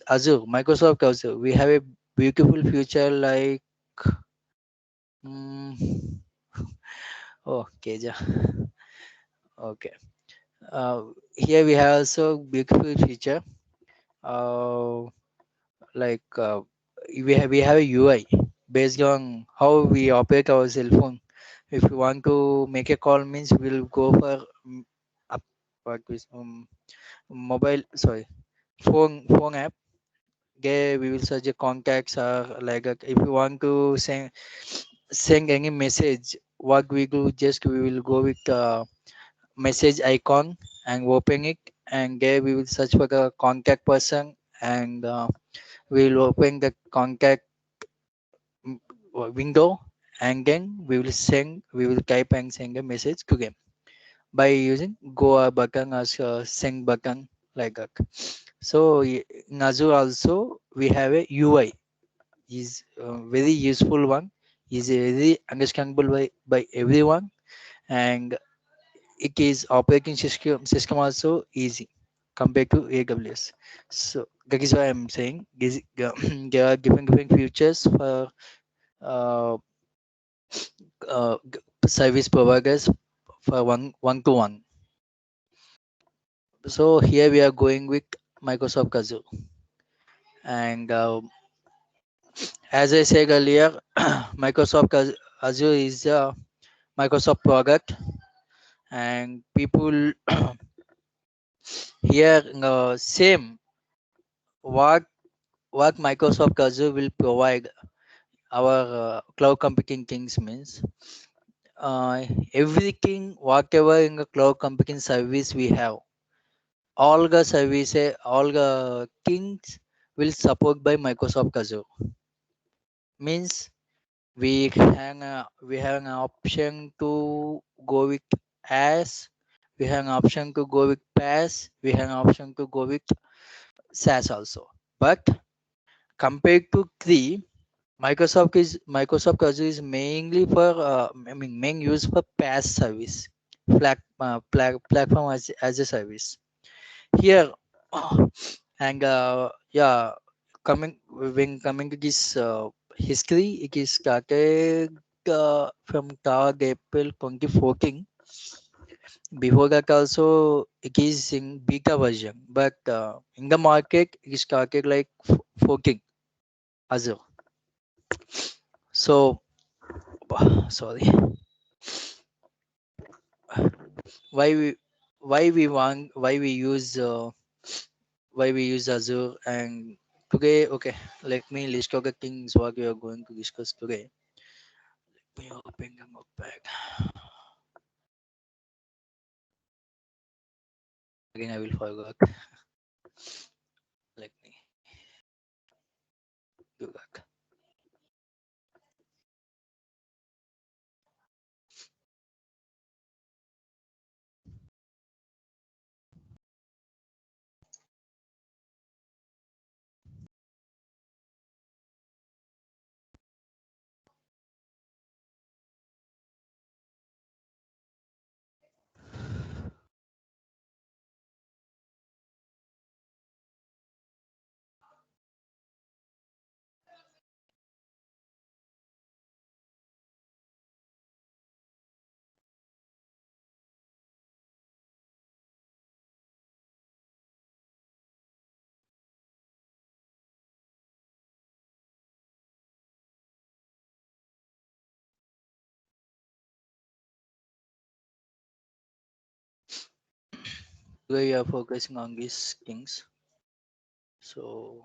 Azure, Microsoft Azure, we have a beautiful future like mm, oh Keja. Okay. Here we have also beautiful feature. Uh, like we have a UI based on how we operate our cell phone. If you want to make a call, means we'll go for up, what is mobile sorry phone app. Okay, we will search a contacts or like if you want to send any message, what we do just we will go with message icon and open it, and there we will search for the contact person, and we will open the contact mm, window, and then we will type and send a message to them by using go button as a send button like that. So in Azure also we have a UI is very useful one, is very understandable by everyone, and it is operating system also easy compared to AWS. So that is why I'm saying there are different features for uh, service providers for one to one. So here we are going with Microsoft Azure, and as I said earlier, Azure is a Microsoft product, and people here same what Microsoft Azure will provide our cloud computing things means uh, everything whatever in the cloud computing service we have, all the services, all the things will support by Microsoft Azure. Means we have an option to go with as, we have an option to go with PaaS, we have an option to go with SaaS also. But compared to three, Microsoft Azure is mainly for main use for PaaS service, platform as a service. Here and yeah, coming to this history, it is started from tag April 2014. Before that also it is in beta version, but in the market it started like 14 Azure. So sorry, why we why we use Azure, and today, okay, let me list out the things what we are going to discuss today. Let me open them up back. Again, I will forget. Let me do that. Today we are focusing on these things. So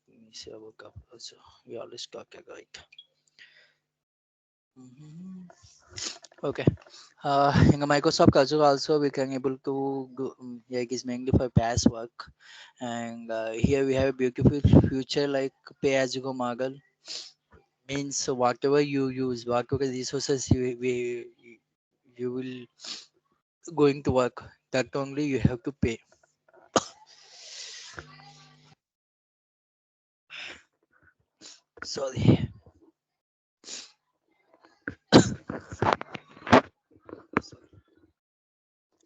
let me see about couple also. We always talk right. Mhm. Okay. In the Microsoft Azure also we can able to go, yeah, it is mainly for PaaS work, and here we have a beautiful future like pay as you go model. Means whatever you use, whatever resources you will going to work, that only you have to pay. Sorry.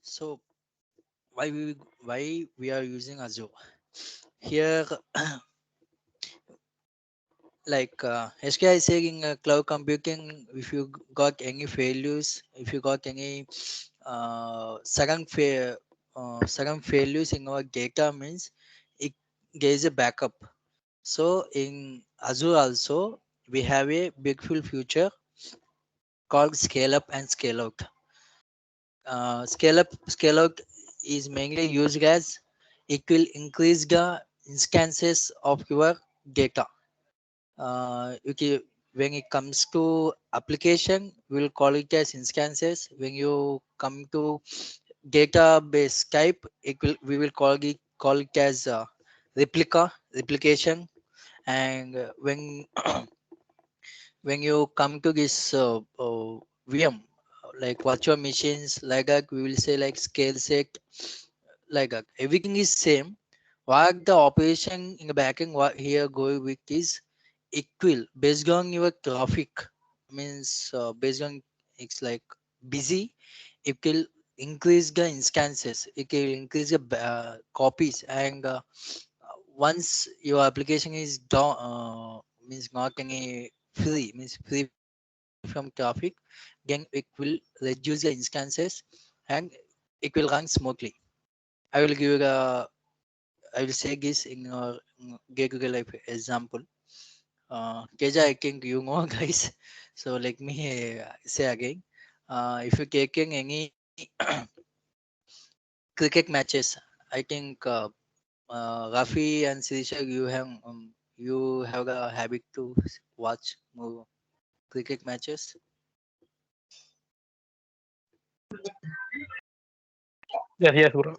So why we are using Azure? here like SKI is saying cloud computing, if you got any failures, if you got any sudden failures in our data means it gives a backup. So in Azure also we have a beautiful feature called scale up and scale out. Scale out is mainly used as it will increase the instances of your data. Okay, when it comes to application, we'll call it as instances. When you come to database type, we will call it as replication. And when you come to this VM, like virtual machines, like that, we will say like scale set, like that. Everything is same. What the operation in the backend, what here go with is equal based on your traffic. Means based on it's like busy, it will increase the instances. It will increase the copies, and once your application is down, means not any free, means free from traffic, then it will reduce the instances and it will run smoothly. I will give you a, I will say this in your Google Life example. Keja, I think you know, guys. So let me say again. If you're taking any cricket matches, I think Rafi and Sirisha, you have a habit to watch more cricket matches. Yes, yes, bro.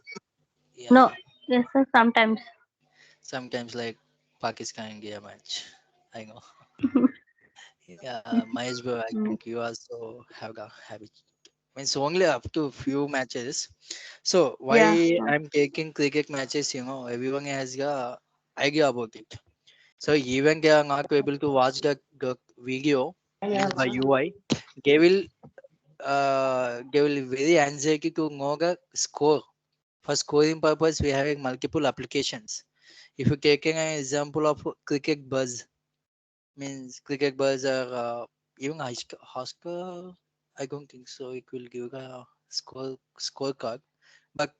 Yeah, No, yes, sir, sometimes. sometimes like Pakistan India match. I know. Yeah, Mahesh bro, I Mm. think you also have a habit. Means only up to few matches. So Yeah. why I'm taking cricket matches, everyone has a idea about it. So even they are not able to watch the video means by UI, they will they will very anxiety to know the score. For scoring purpose, we having multiple applications. If you taking an example of cricket buzz, means cricket buzz are even Oscar, I don't think so. It will give a scorecard. But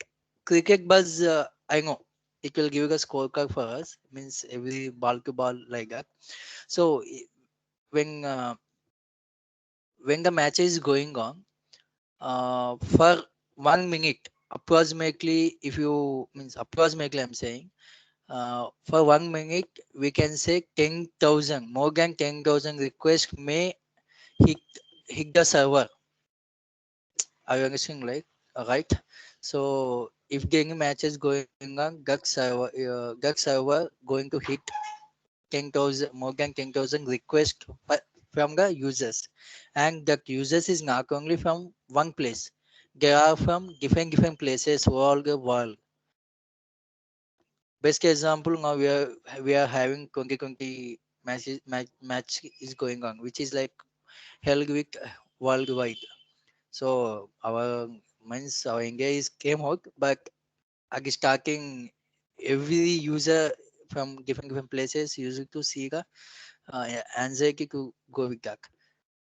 cricket buzz, I know it will give a scorecard for us. Means every ball to ball like that. So when uh, when the match is going on, for 1 minute, approximately, if you means approximately, I'm saying, for 1 minute, we can say 10,000, more than 10,000 requests may hit hit the server. Are you understanding, like right? So if the any matches going on, that server going to hit 10,000, more than 10,000 requests from the users, and that users is not only from one place. They are from different places all the world. Best example, now we are having 2020 match is going on, which is like held with worldwide. So our means our India is came out, but again starting every user from different places using to see the anxiety to go with that.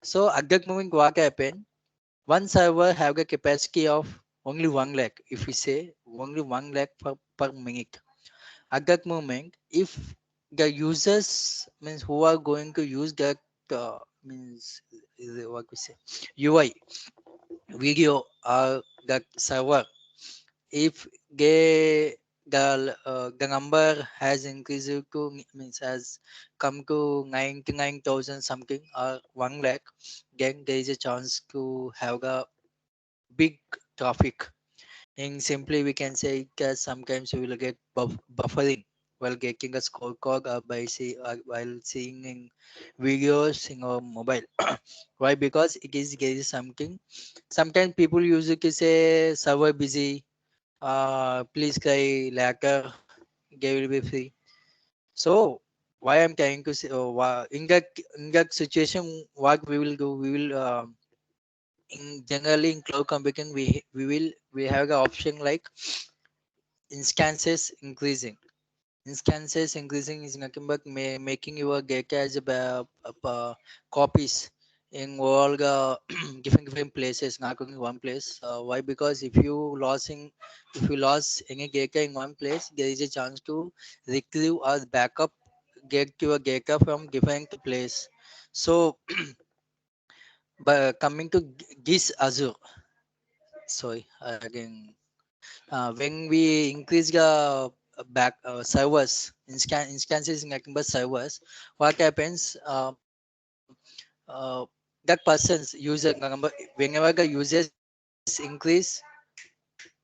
So at that moment, what happened? One server have a capacity of only 1 lakh. If we say only 1 lakh per minute, at that moment, if the users means who are going to use that means what we say UI video or that server, if they the number has increased to means has come to 99,000 something or 1 lakh, then there is a chance to have a big traffic. And simply we can say that sometimes you will get buffering while getting a scorecard while seeing in videos in our mobile. Why? Because it is something. Sometimes people use it to say server busy. Please try later. They will be free. So why I'm trying to say, in that situation, what we will do, we will in generally in cloud computing, we have the option like instances increasing. instances increasing is nothing but making your Geka as a copies in all the different places, not only one place. Why? Because if you lost any Geka in one place, there is a chance to retrieve or backup get your Geka from different place. So, but coming to GIS Azure, sorry again, when we increase the back servers instances in nothing but servers, what happens, that person's user whenever the users increase,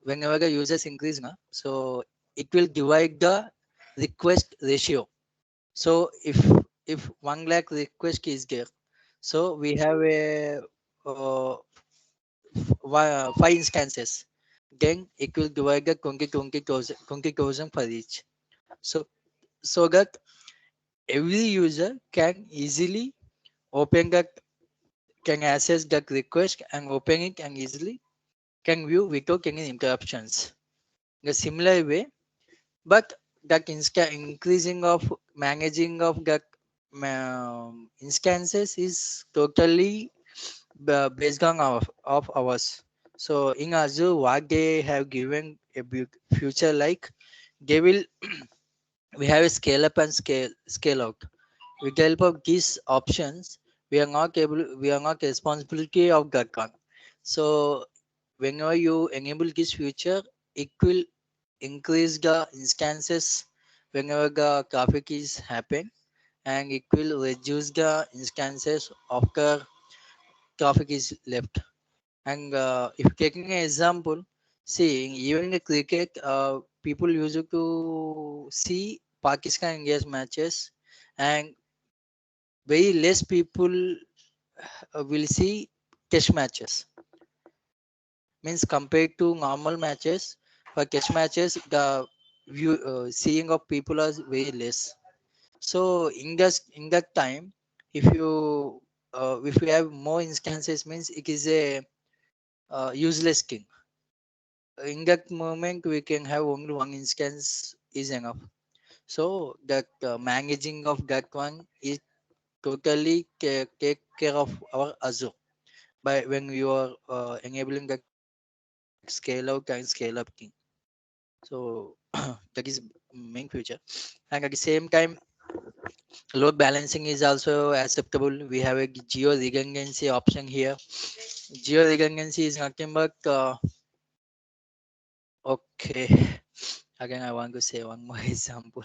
whenever the users increase na, so it will divide the request ratio. So if 1 lakh request is there, so we have a uh, 5 instances, then it will divide the 20,000 for each. So so that every user can easily open that, can access that request and open it and easily can view without any interruptions. In a similar way, but that increasing of managing of that instances is totally based on of ours. So in Azure, what they have given a future, like they will we have a scale up and scale out. With the help of these options, we are not responsibility of that one. So whenever you enable this feature, it will increase the instances whenever the traffic is happen, and it will reduce the instances after traffic is left. And if taking an example, see, even in the cricket, people used to see Pakistan India's matches, and very less people will see test matches. Means compared to normal matches, for test matches, the seeing of people are very less. So in that time, if you have more instances, means it is a useless thing. In that moment we can have only one instance is enough. So that managing of that one is totally take care of our Azure by when you are enabling that scale out and scale up thing. So that is main feature. And at the same time, load balancing is also acceptable. We have a geo redundancy option here. Geo redundancy is nothing but okay. Again, I want to say one more example.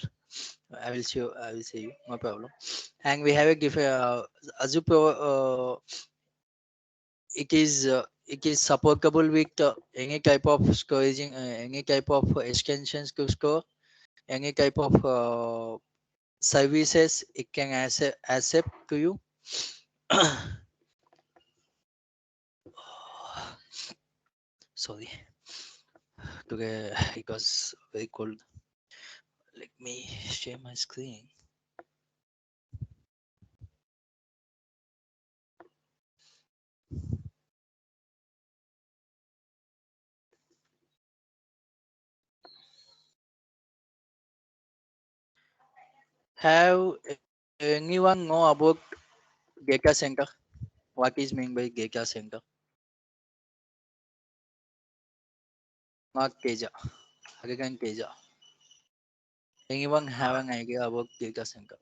I will show you, no problem. And we have a Azure Pro, it is supportable with any type of storage, any type of extensions to store, any type of services it can accept to you. Sorry, today it was very cold. Let me share my screen. Have anyone know about data center? What is meant by data center? Not Teja. Again Teja. Anyone have an idea about data center?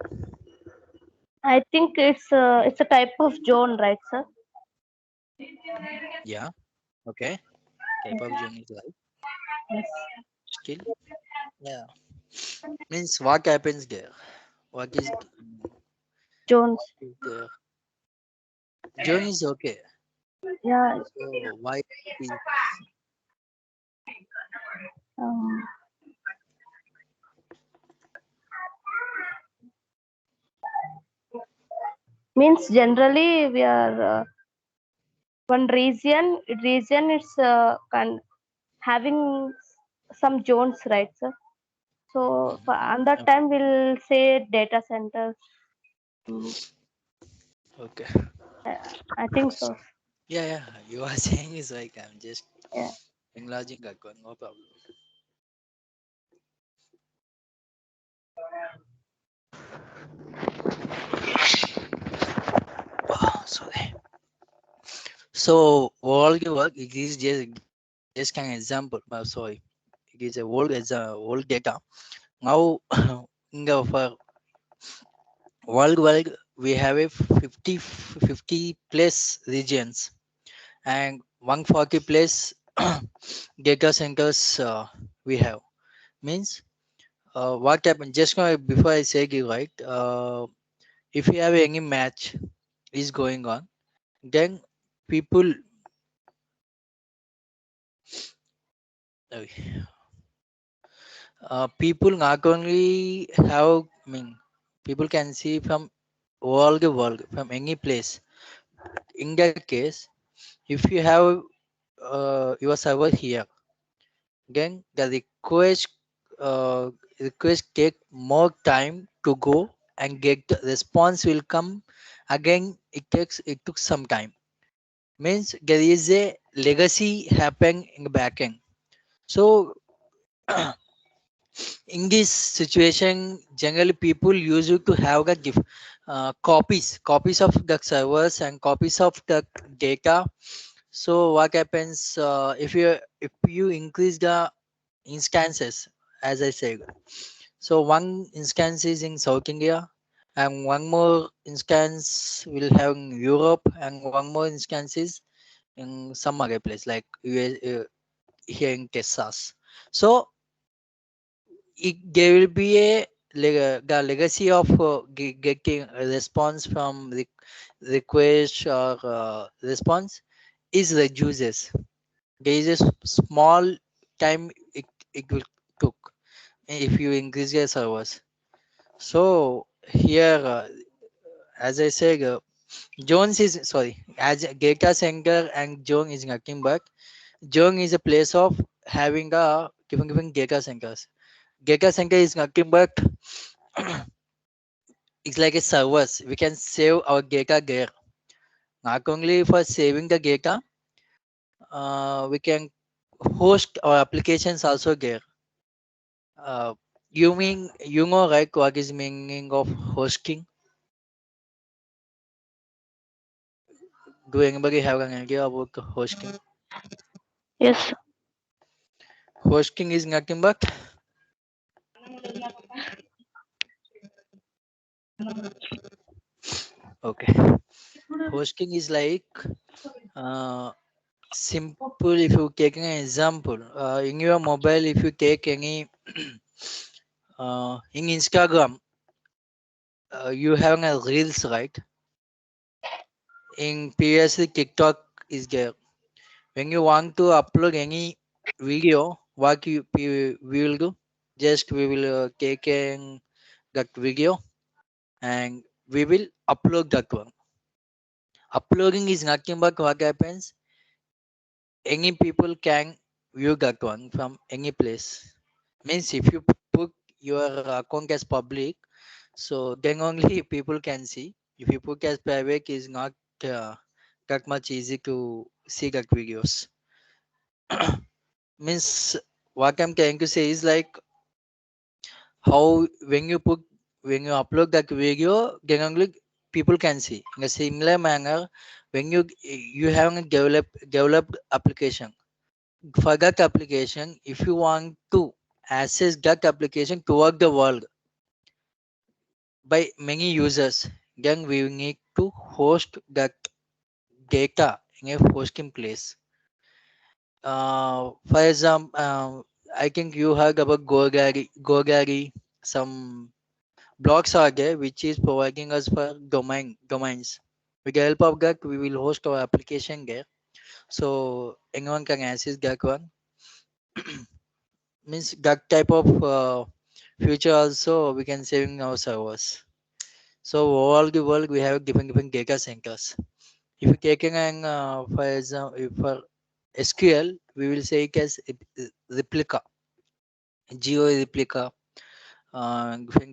I think it's a type of zone, right, sir? Yeah. Okay. Type of zone is right. Yes. Still, yeah. Means what happens there? What Zones. is there? Zone is okay. Yeah. So why is Um, means generally we are one region is having some zones, right, sir? So for Mhm. on that time we'll say data centers. Mm, Okay? uh, I think so. Yeah, yeah. You are saying is like I'm just Yeah. enlarging that one. No problem. Sorry. So world work it is just an example. Sorry, it is a old data. Now in the world we have a 50 plus regions and 140 plus data centers we have. Means what happened just now before I say it right. If you have any match is going on, then people people not only have people can see from all the world from any place. In that case, if you have your server here, then the uh, request take more time to go and get the response will come again. It took some time. Means there is a legacy happen in the backend. So in this situation, generally people use it to have the copies of the servers and copies of the data. So what happens if you increase the instances, as I said. So one instance is in South India, and one more instance will have in Europe, and one more instance is in some other place like US, here in Texas. So there will be a the legacy of getting a response from the request or response is reduces. There is a small time it will took if you increase your servers. So here, as I said, Jones is sorry, as a data center and Jong is nothing but Jong is a place of having a given data centers. Data center is nothing but it's like a servers. We can save our data there. Not only for saving the data, we can host our applications also there. Uh, you know right what is meaning of hosting? Do anybody have an idea about the hosting? Yes. Hosting is nothing but okay. Hosting is like uh, simple. If you take an example, in your mobile, if you take any in Instagram, you have a reels, right? In previously TikTok is there. When you want to upload any video, what we will do? Just we will take that video and we will upload that one. Uploading is nothing but what happens. Any people can view that one from any place. Means if you put your account as public, so then only people can see. If you put as private, is not uh, that much easy to see that videos. Means what I'm trying to say is like how when you upload that video, then only people can see. In a similar manner, when you have a developed application, for that application, if you want to access that application toward the world by many users, then we need to host that data in a hosting place. For example, I think you heard about Gogari. Some blogs are there which is providing us for domains. With the help of that, we will host our application there. So anyone can access that one. Means that type of future also we can saving our servers. So all the world we have different data centers. If you taking an for example, if for SQL, we will say it as replica, geo replica,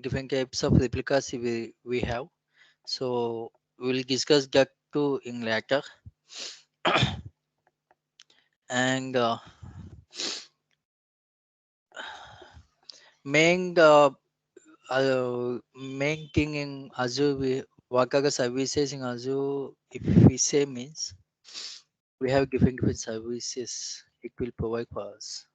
different types of replicas we have. So we will discuss that too in later. And main main thing in Azure, what are the services in Azure? If we say means we have different services it will provide for us.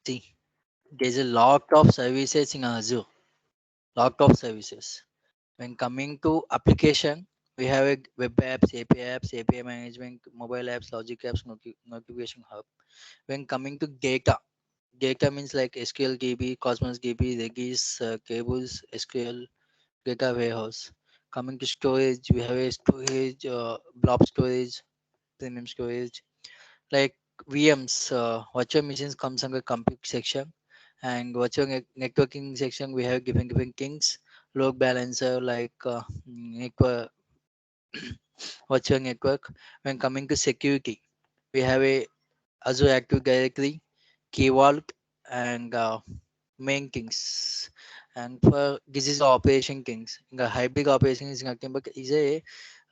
See, there's a lot of services in Azure, lot of services. When coming to application, we have a web apps, API management, mobile apps, logic apps, notification hub. When coming to data means like SQL DB, Cosmos DB, Redis, cables, SQL, data warehouse. Coming to storage, we have a storage, blob storage, premium storage, like VMs, virtual machines comes under compute section, and virtual networking section we have different things, load balancer like network, virtual network. When coming to security, we have a Azure Active Directory, Key Vault, and main things. And for this is the operation things. The hybrid operation is nothing but is a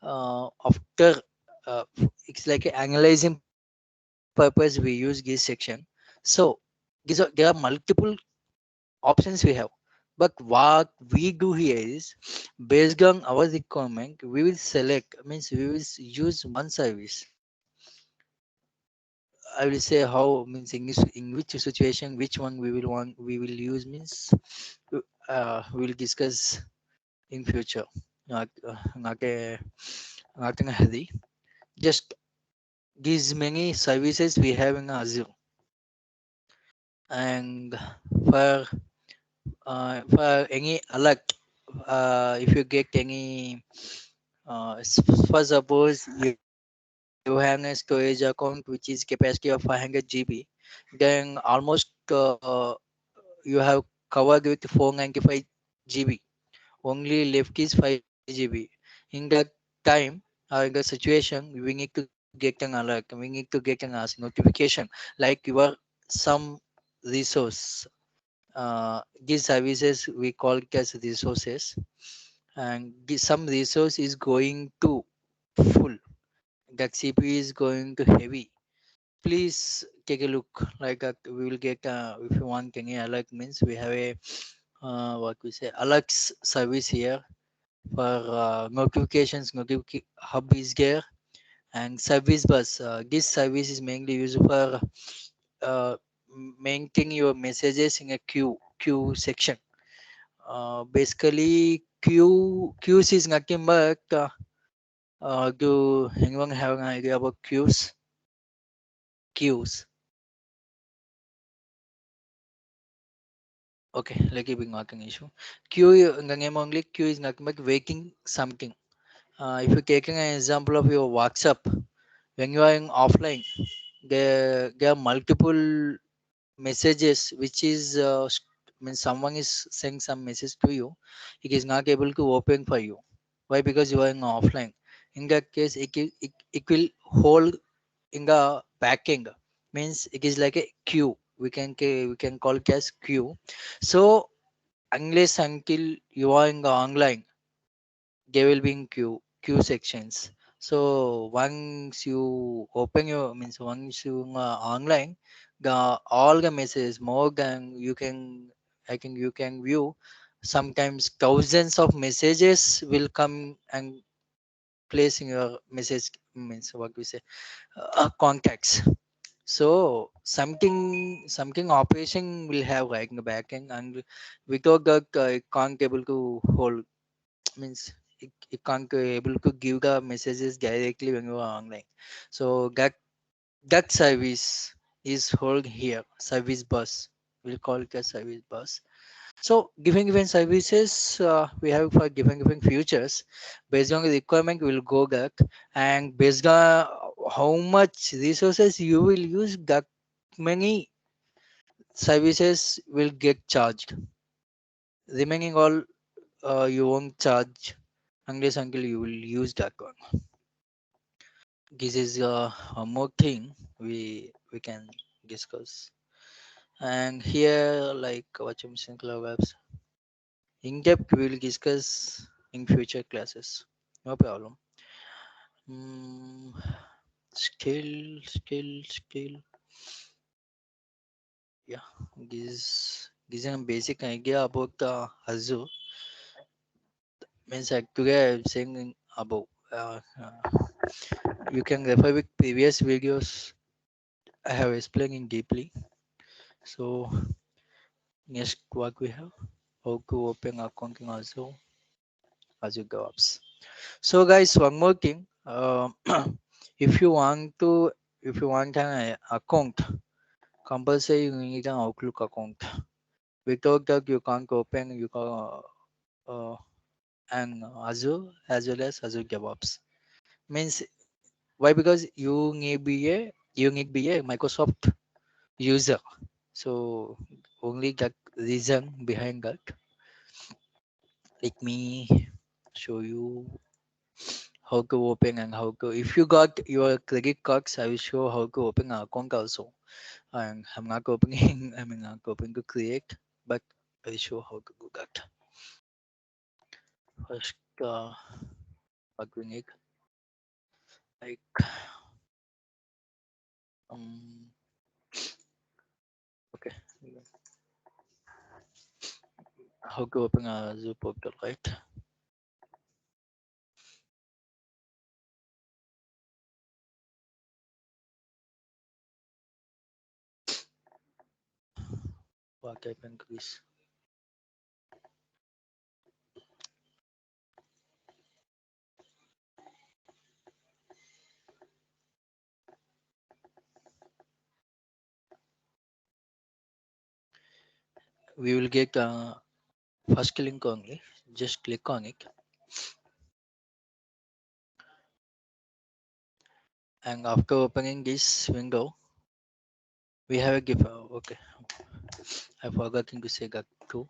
after it's like a analyzing purpose we use this section. So there are multiple options we have, but what we do here is based on our requirement we will select, means we will use one service. I will say how, means in which situation which one we will use means we will discuss in future. Not not a not in a hurry. Just these many services we have in Azure, and for any alert, if you get any for suppose you have a storage account which is capacity of 500 GB, then almost you have covered with 495 GB, only left is 5 GB. In that time or in that situation we need to get an alert, we need to get an notification like your some resource, these services we call it as resources, and some resource is going to full, that CPU is going to heavy. Please take a look. Like we will get if you want any alert means we have a what we say alerts service here for notifications. Hub is there, and service bus. This service is mainly used for maintaining your messages in a queue section. Basically, queues is nothing but do anyone have an idea about queues? Queues. Okay, like keeping marking issue. Queue, the name only queue is nothing but waiting something. If you're taking an example of your WhatsApp, when you are in offline, there are multiple messages which is means someone is saying some message to you, it is not able to open for you. Why? Because you are in offline. In that case, it will hold in the backend, means it is like a queue, we can call it as queue. So unless until you are in the online, they will be in queue sections. So once you open your, means once you online, the all the messages more than you can, I think you can view, sometimes thousands of messages will come and place in your message, means what we say contacts. So something operation will have like in the back end, and without that it can't able to hold, means it can't able to give the messages directly when you are online. So that service is hold here, service bus, we'll call it a service bus. So given services we have for given futures, based on the requirement we will go back, and based on how much resources you will use, that many services will get charged. Remaining all you won't charge unless until you will use that one. This is one more thing we can. discuss. And here, like what you mentioned, webs, in depth we will discuss in future classes. No problem. Mm, skill. Yeah, this is a basic idea about the Azure. Means actually I'm saying about you can refer with previous videos I have explained in deeply. So next what we have, how to open account in Azure DevOps. So guys, one more thing. If you want to, if you want an account, compulsory you need an Outlook account. Without that, you can't open you can an Azure as well as Azure DevOps. Means why? Because you need be a Microsoft user. So only that reason behind that. Let me show you how to open and how to. If you got your credit cards, I will show how to open an account also. And I'm not opening. I'm not opening to create, but I will show how to do that. First, what we need, like um, okay, how to open a Zoo portal, right? What happened, Chris? We will get first link only. Just click on it, and after opening this window, we have a gift. Okay, I forgot to say that too.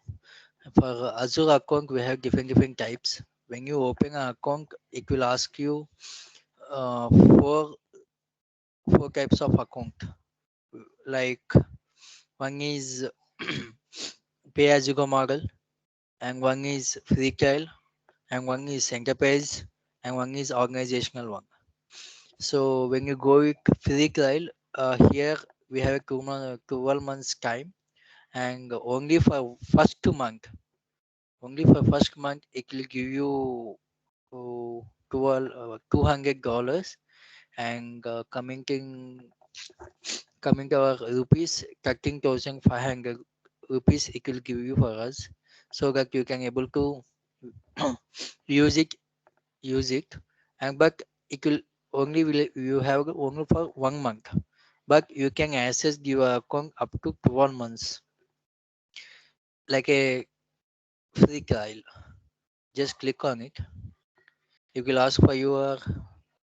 For Azure account, we have different types. When you open an account, it will ask you uh, four four types of account. Like one is pay as you go model, and one is free trial, and one is enterprise, and one is organizational one. So when you go with free trial, here we have a 12 months time, and only for first month, it will give you 200 dollars, and coming to our rupees 13,500 rupees, it will give you for us, so that you can able to use it use it, and but it will only will you have only for 1 month, but you can access your account up to 12 months, like a free trial. Just click on it. It will ask for you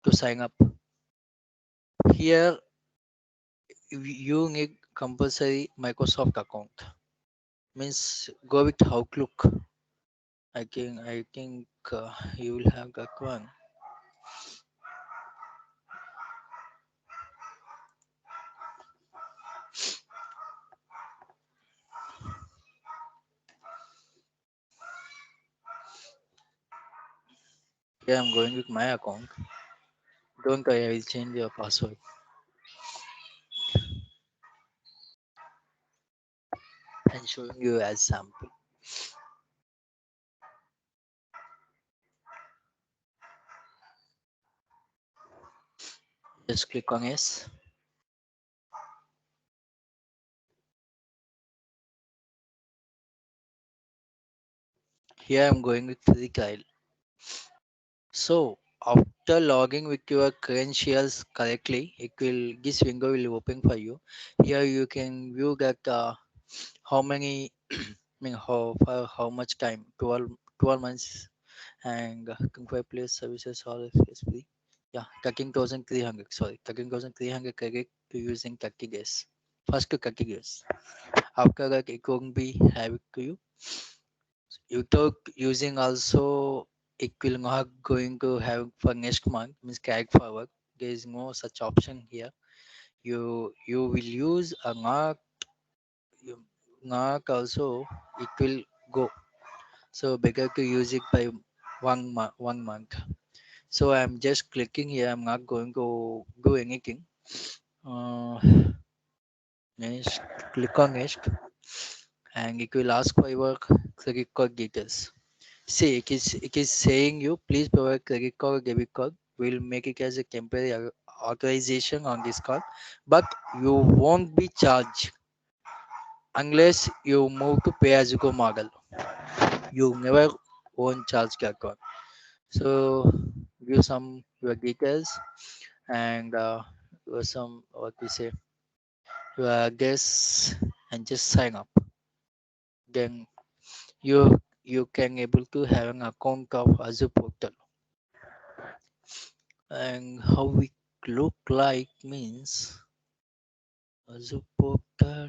to sign up. Here you need compulsory Microsoft account. Means go with Outlook. I think you will have that one. Here I'm going with my account. Don't worry, I will change your password and showing you as sample. Just click on yes. Here I'm going with free trial. So after logging with your credentials correctly, this window will open for you. Here you can view that how many I mean how much time, 12 months, and Kung Place services all is free. Yeah, 13,300. Sorry, 13,300 credit to using 30 days. First to 30 days. After that, it won't be have it to you. You took using also, it will not going to have for next month, means carry forward. There is no such option here. you will use a ngak. Ngak also it will go. So better to use it by 1 month. So I'm just clicking here. I'm not going to do anything. Uh, next, click on next, and it will ask for your credit card details. See, it is saying you please provide credit card or debit card. We'll make it as a temporary authorization on this card, but you won't be charged unless you move to pay as you go model. You never won't charge the account. So give some your details and some what we say your guess and just sign up. Then you can able to have an account of Azure portal. And how we look like means Azure portal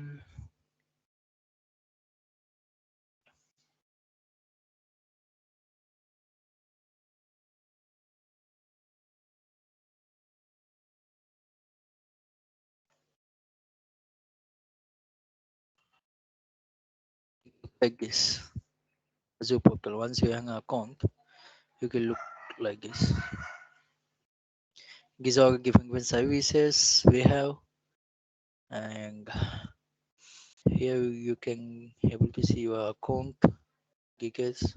like this. Azure portal. Once you have an account, you can look like this. These are different services we have, and here you can able to see your account details.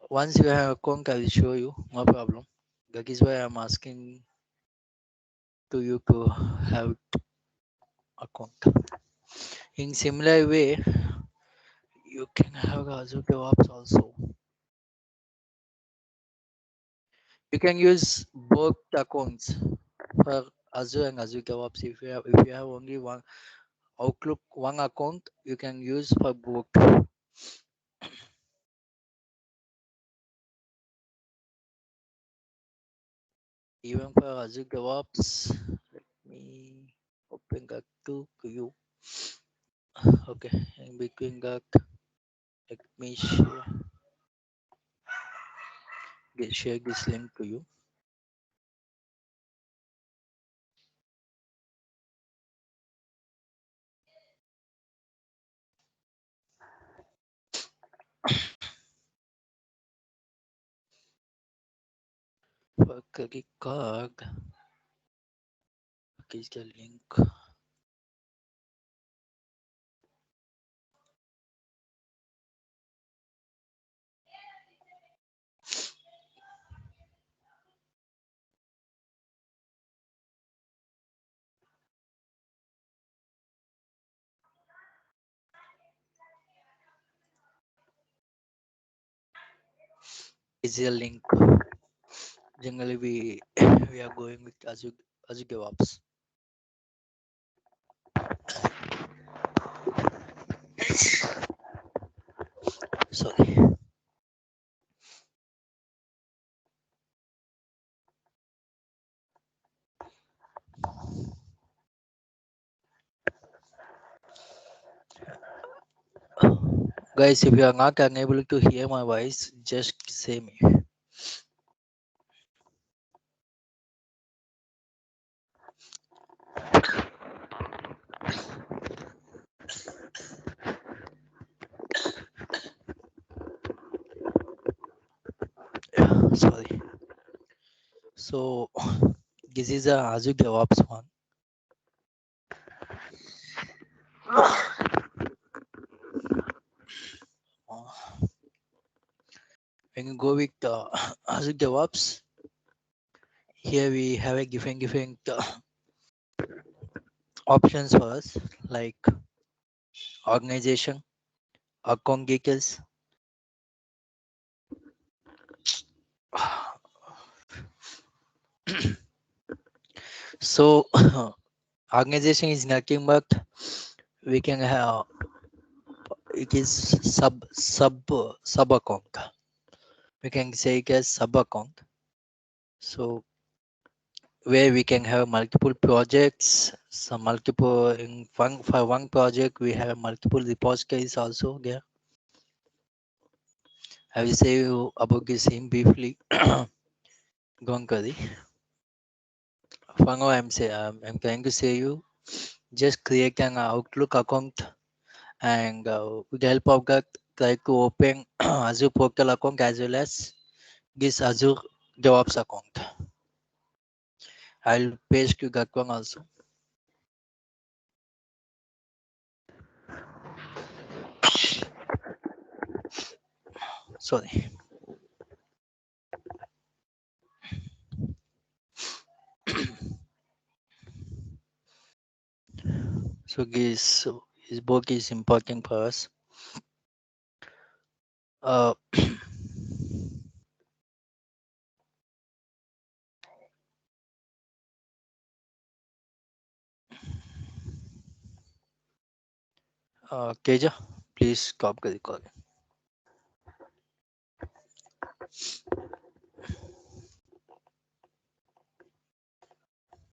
Once you have account, I will show you. No problem. That is why I'm asking to you to have account. In similar way, you can have Azure DevOps also. You can use both accounts for Azure and Azure DevOps. If you have only one Outlook one account, you can use for both. Even for Azure DevOps, let me open that to you. Okay, in between that, let me share this link to you. For credit card, okay, is the link. Is the link. Generally, we are going with Azure DevOps. Sorry. Guys, if you are not unable to hear my voice, just say me. Sorry. So this is a Azure DevOps one. Uh, when you go with Azure DevOps, here we have a different options for us, like organization, account details. So organization is nothing but we can have it is sub account. We can say it as sub account. So where we can have multiple projects, some multiple in one for one project we have multiple repositories also there. I will say you about the same briefly. Gonkari. Fango, I'm trying to say you just create an Outlook account and with the help of that try to open Azure portal account as well as this Azure DevOps account. I'll paste you that one also. Sorry. So this book is important for us. Uh, Keja, please stop the recording.